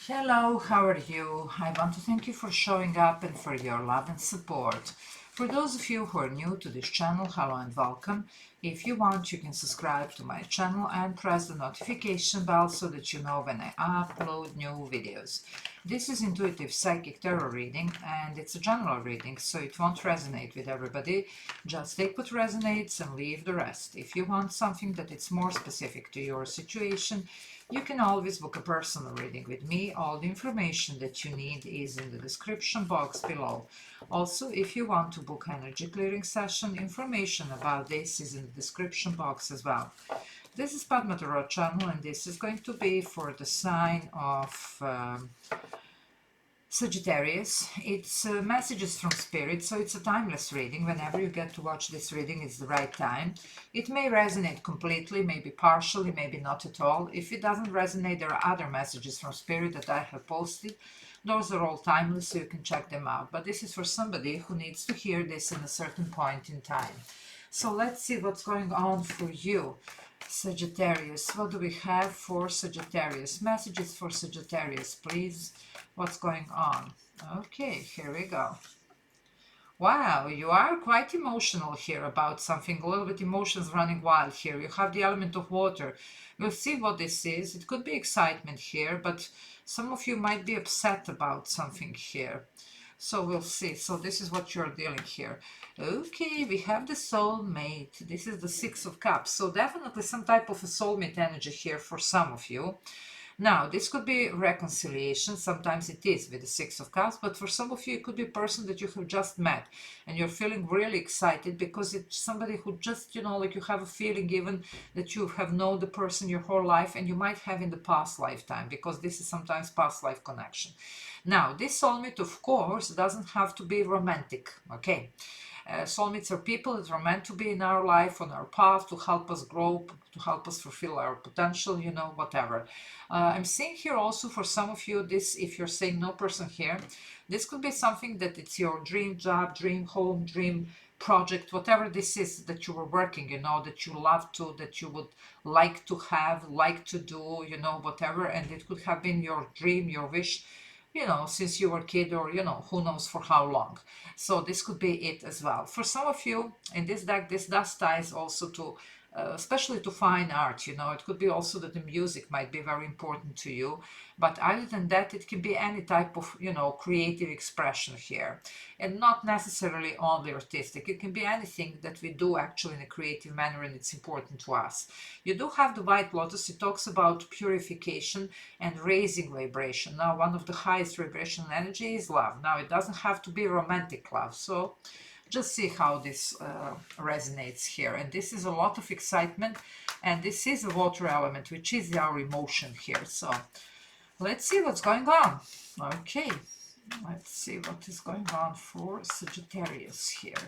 Hello, how are you? I want to thank you for showing up and for your love and support. For those of you who are new to this channel, hello and welcome. If you want, you can subscribe to my channel and press the notification bell so that you know when I upload new videos. This is intuitive psychic tarot reading and it's a general reading, so it won't resonate with everybody. Just take what resonates and leave the rest. If you want something that is more specific to your situation, you can always book a personal reading with me. All the information that you need is in the description box below. Also, if you want to book energy clearing session, information about this is in the description box as well. This is Padma Tarot channel and this is going to be for the sign of Sagittarius. It's messages from spirit, so it's a timeless reading. Whenever you get to watch this reading, it's the right time. It may resonate completely, maybe partially, maybe not at all. If it doesn't resonate, there are other messages from spirit that I have posted. Those are all timeless, so you can check them out. But this is for somebody who needs to hear this in a certain point in time. So let's see what's going on for you, Sagittarius. What do we have for Sagittarius? Messages for Sagittarius, please. What's going on? Okay, here we go. Wow, you are quite emotional here about something. A little bit emotions running wild here. You have the element of water. We'll see what this is. It could be excitement here, but some of you might be upset about something here. So we'll see. So this is what you're dealing here. Okay, we have the soulmate. This is the Six of Cups. So definitely some type of a soulmate energy here for some of you. Now, this could be reconciliation. Sometimes it is with the Six of Cups, but for some of you, it could be a person that you have just met and you're feeling really excited because it's somebody who just, like you have a feeling even that you have known the person your whole life and you might have in the past lifetime, because this is sometimes past life connection. Now, this soulmate, of course, doesn't have to be romantic, okay? Soulmates are people that are meant to be in our life, on our path, to help us grow, to help us fulfill our potential, whatever. I'm seeing here also for some of you, this, if you're saying no person here, this could be something that it's your dream job, dream home, dream project, whatever this is that you were working, that you love to, that you would like to have, like to do, whatever. And it could have been your dream, your wish, since you were a kid, or, who knows for how long. So this could be it as well. For some of you in this deck, this does ties also to, especially to fine art, it could be also that the music might be very important to you. But other than that, it can be any type of, creative expression here. And not necessarily only artistic. It can be anything that we do actually in a creative manner and it's important to us. You do have the White Lotus. It talks about purification and raising vibration. Now, one of the highest vibrational energy is love. Now, it doesn't have to be romantic love. So just see how this resonates here. And this is a lot of excitement. And this is a water element, which is our emotion here. So let's see what's going on. Okay, let's see what is going on for Sagittarius here.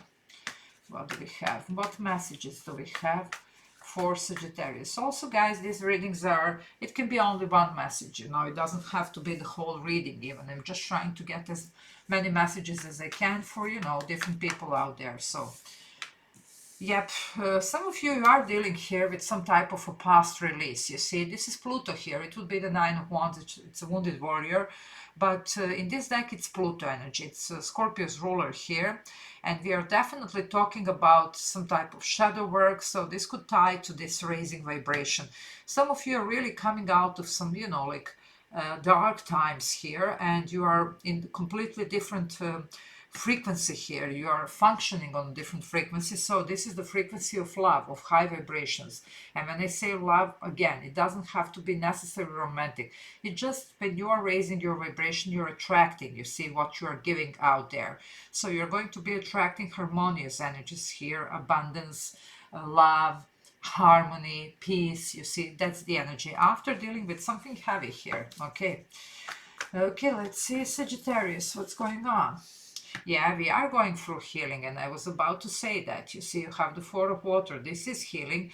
What do we have? What messages do we have for Sagittarius? Also, guys, these readings are, it can be only one message, it doesn't have to be the whole reading even. I'm just trying to get as many messages as I can for, different people out there. So, yep, some of you are dealing here with some type of a past release. You see, this is Pluto here. It would be the Nine of Wands. It's a wounded warrior. But in this deck, it's Pluto energy. It's Scorpio's ruler here. And we are definitely talking about some type of shadow work. So this could tie to this raising vibration. Some of you are really coming out of some, dark times here. And you are in completely different frequency here. You are functioning on different frequencies. So this is the frequency of love, of high vibrations. And when I say love, again, it doesn't have to be necessarily romantic. It just, when you are raising your vibration, you're attracting, you see, what you are giving out there. So you're going to be attracting harmonious energies here, abundance, love, harmony, peace. You see, that's the energy after dealing with something heavy here. Okay, let's see, Sagittarius, what's going on? Yeah, we are going through healing, and I was about to say that. You see, you have the Four of Water. This is healing.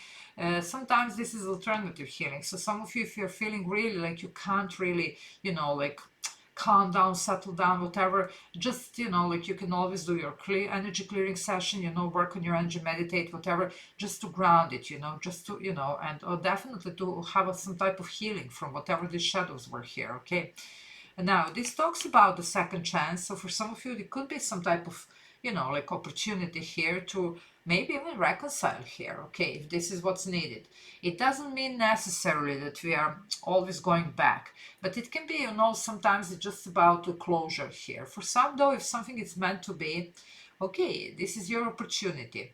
Sometimes this is alternative healing. So some of you, if you're feeling really like you can't really, calm down, settle down, whatever, just, you can always do your energy clearing session, work on your energy, meditate, whatever, just to ground it, just to, and definitely to have some type of healing from whatever the shadows were here, okay? Now, this talks about the second chance. So for some of you, it could be some type of, like opportunity here to maybe even reconcile here, okay, if this is what's needed. It doesn't mean necessarily that we are always going back, but it can be, sometimes it's just about a closure here. For some, though, if something is meant to be, okay, this is your opportunity.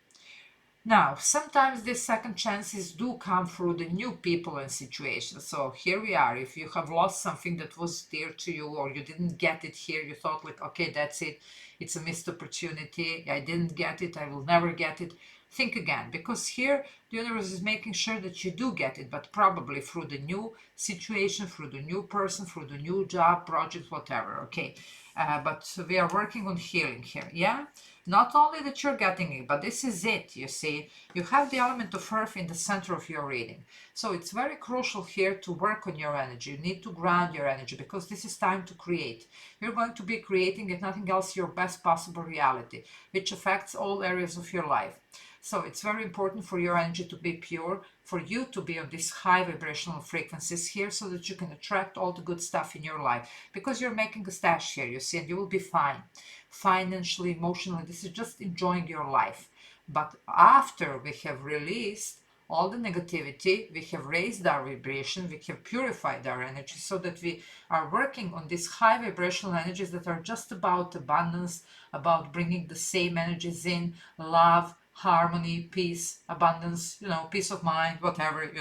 Now, sometimes these second chances do come through the new people and situations. So here we are. If you have lost something that was dear to you, or you didn't get it here, you thought like, okay, that's it. It's a missed opportunity. I didn't get it. I will never get it. Think again, because here the universe is making sure that you do get it, but probably through the new situation, through the new person, through the new job, project, whatever. Okay. But we are working on healing here. Yeah. Not only that you're getting it, but this is it, you see. You have the element of earth in the center of your reading. So it's very crucial here to work on your energy. You need to ground your energy because this is time to create. You're going to be creating, if nothing else, your best possible reality, which affects all areas of your life. So it's very important for your energy to be pure, for you to be on these high vibrational frequencies here so that you can attract all the good stuff in your life, because you're making a stash here, you see, and you will be fine. Financially, emotionally, this is just enjoying your life. But after we have released all the negativity, we have raised our vibration, we have purified our energy so that we are working on these high vibrational energies that are just about abundance, about bringing the same energies in, love, harmony, peace, abundance, peace of mind, whatever,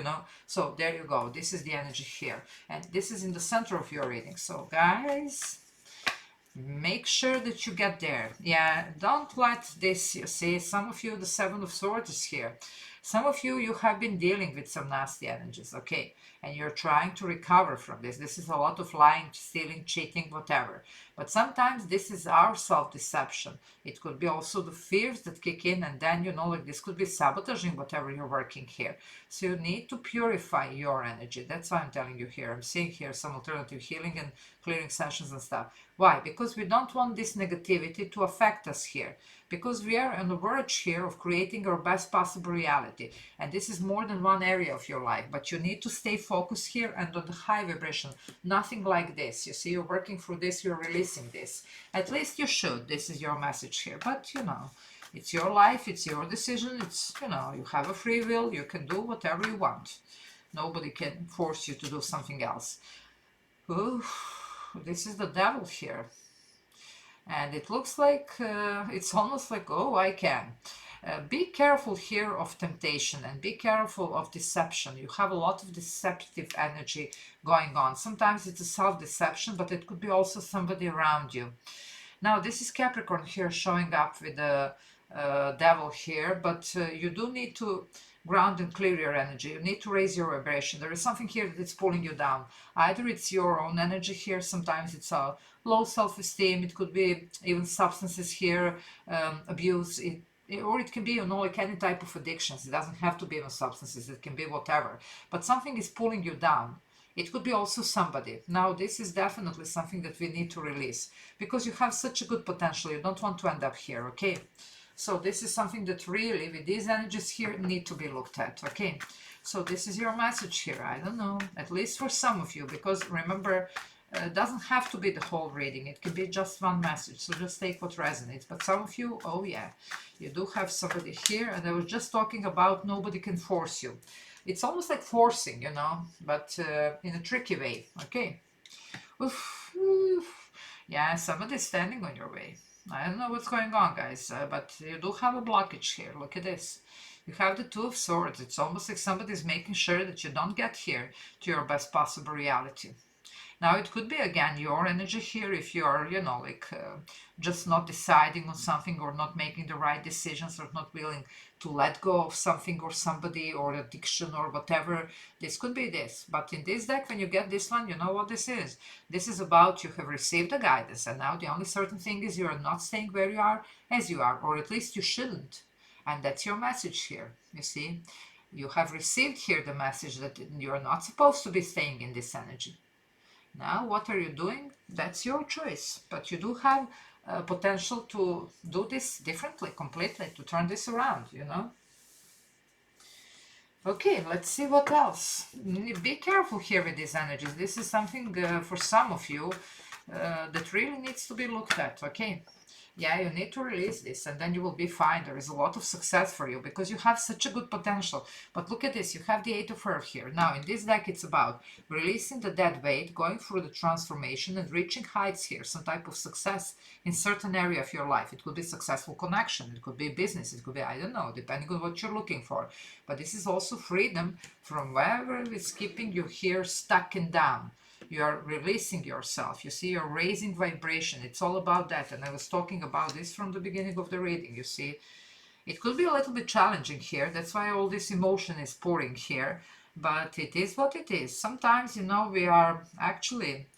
So there you go. This is the energy here. And this is in the center of your reading. So guys, make sure that you get there. Yeah, don't let this, you see, some of you, the Seven of Swords is here. Some of you, you have been dealing with some nasty energies, okay? And you're trying to recover from this. This is a lot of lying, stealing, cheating, whatever. But sometimes this is our self-deception. It could be also the fears that kick in, and then, like this could be sabotaging whatever you're working here. So you need to purify your energy. That's why I'm telling you here. I'm seeing here some alternative healing and clearing sessions and stuff. Why? Because we don't want this negativity to affect us here. Because we are on the verge here of creating our best possible reality. And this is more than one area of your life. But you need to stay focused here and on the high vibration. Nothing like this. You see, you're working through this, you're releasing this. At least you should. This is your message here. But, it's your life, it's your decision. It's, you have a free will. You can do whatever you want. Nobody can force you to do something else. Ooh, this is the devil here. And it looks like it's almost like, oh, I can. Be careful here of temptation and be careful of deception. You have a lot of deceptive energy going on. Sometimes it's a self-deception, but it could be also somebody around you. Now, this is Capricorn here showing up with the devil here, but you do need to ground and clear your energy. You need to raise your vibration. There is something here that's pulling you down. Either it's your own energy here, sometimes it's a low self-esteem, it could be even substances here, abuse, or it can be, like any type of addictions. It doesn't have to be even substances, it can be whatever. But something is pulling you down. It could be also somebody. Now, this is definitely something that we need to release because you have such a good potential. You don't want to end up here, okay? So this is something that really, with these energies here, need to be looked at, okay? So this is your message here. I don't know, at least for some of you, because remember, it doesn't have to be the whole reading. It can be just one message. So just take what resonates. But some of you, oh yeah, you do have somebody here. And I was just talking about nobody can force you. It's almost like forcing, but in a tricky way, okay? Oof, oof. Yeah, somebody's standing on your way. I don't know what's going on, guys, but you do have a blockage here. Look at this. You have the Two of Swords. It's almost like somebody's making sure that you don't get here to your best possible reality. Now, it could be, again, your energy here if you're, just not deciding on something or not making the right decisions or not willing to let go of something or somebody or addiction or whatever. This could be this. But in this deck, when you get this one, you know what this is. This is about you have received the guidance. And now the only certain thing is you are not staying where you are as you are, or at least you shouldn't. And that's your message here, you see. You have received here the message that you are not supposed to be staying in this energy. Now, what are you doing? That's your choice. But you do have potential to do this differently, completely, to turn this around, Okay, let's see what else. Be careful here with these energies. This is something for some of you. that really needs to be looked at, okay? Yeah, you need to release this and then you will be fine. There is a lot of success for you because you have such a good potential. But look at this, you have the Eight of Earth here. Now, in this deck, it's about releasing the dead weight, going through the transformation and reaching heights here, some type of success in certain area of your life. It could be successful connection, it could be business, it could be, I don't know, depending on what you're looking for. But this is also freedom from wherever is keeping you here stuck and down. You are releasing yourself. You see, you're raising vibration. It's all about that. And I was talking about this from the beginning of the reading. You see, it could be a little bit challenging here. That's why all this emotion is pouring here. But it is what it is. Sometimes, you know, we are actually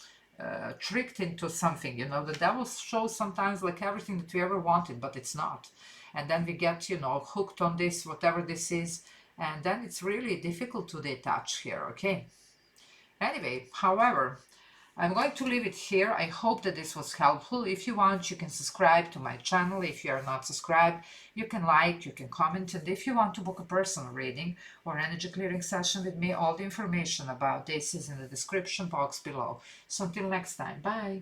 tricked into something. You know, the devil shows sometimes like everything that we ever wanted, but it's not. And then we get, you know, hooked on this, whatever this is. And then it's really difficult to detach here, okay? Anyway, however, I'm going to leave it here. I hope that this was helpful. If you want, you can subscribe to my channel. If you are not subscribed, you can like, you can comment. And if you want to book a personal reading or energy clearing session with me, all the information about this is in the description box below. So until next time, bye.